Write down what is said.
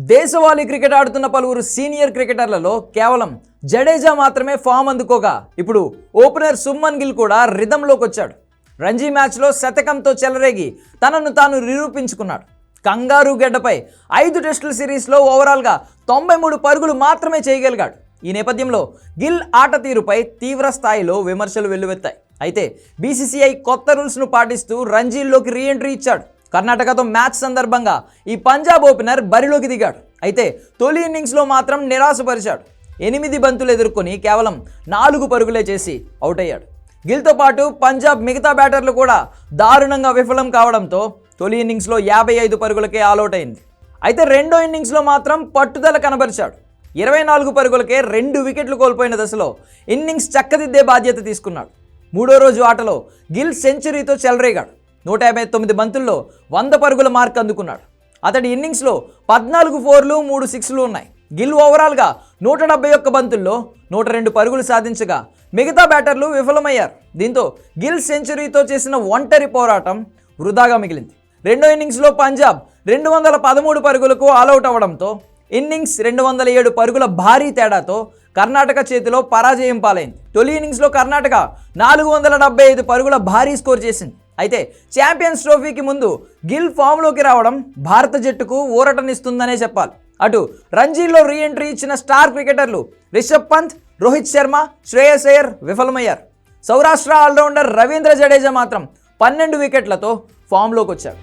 దేశవాళీ క్రికెట్ ఆడుతున్న పలువురు సీనియర్ క్రికెటర్లలో కేవలం జడేజా మాత్రమే ఫామ్ అందుకోగా ఇప్పుడు ఓపెనర్ సుమన్ గిల్ కూడా రిథంలోకి వచ్చాడు. రంజీ మ్యాచ్లో శతకంతో చెలరేగి తనను తాను నిరూపించుకున్నాడు. కంగారు గడ్డపై 5 టెస్టుల సిరీస్లో ఓవరాల్గా 93 పరుగులు మాత్రమే చేయగలిగాడు. ఈ నేపథ్యంలో గిల్ ఆట తీరుపై తీవ్ర స్థాయిలో విమర్శలు వెల్లువెత్తాయి. అయితే బీసీసీఐ కొత్త రూల్స్ను పాటిస్తూ రంజీల్లోకి రీఎంట్రీ ఇచ్చాడు. కర్ణాటకతో మ్యాచ్ సందర్భంగా ఈ పంజాబ్ ఓపెనర్ బరిలోకి దిగాడు. అయితే తొలి ఇన్నింగ్స్లో మాత్రం నిరాశపరిచాడు. 8 బంతులు ఎదుర్కొని కేవలం 4 పరుగులే చేసి అవుట్ అయ్యాడు. గిల్తో పాటు పంజాబ్ మిగతా బ్యాటర్లు కూడా దారుణంగా విఫలం కావడంతో తొలి ఇన్నింగ్స్లో 55 పరుగులకే ఆల్అవుట్ అయింది. అయితే రెండో ఇన్నింగ్స్లో మాత్రం పట్టుదల కనబరిచాడు. 24 పరుగులకే 2 వికెట్లు కోల్పోయిన దశలో ఇన్నింగ్స్ చక్కదిద్దే బాధ్యత తీసుకున్నాడు. మూడో రోజు ఆటలో గిల్ సెంచరీతో చెలరేగాడు. 159 బంతుల్లో 100 పరుగుల మార్క్ అందుకున్నాడు. అతడి ఇన్నింగ్స్లో 14 ఫోర్లు 3 సిక్స్లు ఉన్నాయి. గిల్ ఓవరాల్గా 171 బంతుల్లో 102 పరుగులు సాధించగా మిగతా బ్యాటర్లు విఫలమయ్యారు. దీంతో గిల్ సెంచరీతో చేసిన ఒంటరి పోరాటం వృధాగా మిగిలింది. రెండో ఇన్నింగ్స్లో పంజాబ్ 213 పరుగులకు ఆల్అవుట్ అవ్వడంతో ఇన్నింగ్స్ 207 పరుగుల భారీ తేడాతో కర్ణాటక చేతిలో పరాజయం పాలైంది. తొలి ఇన్నింగ్స్లో కర్ణాటక 475 పరుగుల భారీ స్కోర్ చేసింది. అయితే ఛాంపియన్స్ ట్రోఫీకి ముందు గిల్ ఫామ్లోకి రావడం భారత జట్టుకు ఊరటనిస్తుందనే చెప్పాలి. అటు రంజీలో రీఎంట్రీ ఇచ్చిన స్టార్ క్రికెటర్లు రిషబ్ పంత్, రోహిత్ శర్మ, శ్రేయస్ అయ్యర్ విఫలమయ్యారు. సౌరాష్ట్ర ఆల్రౌండర్ రవీంద్ర జడేజా మాత్రం 12 వికెట్లతో ఫామ్లోకి వచ్చాడు.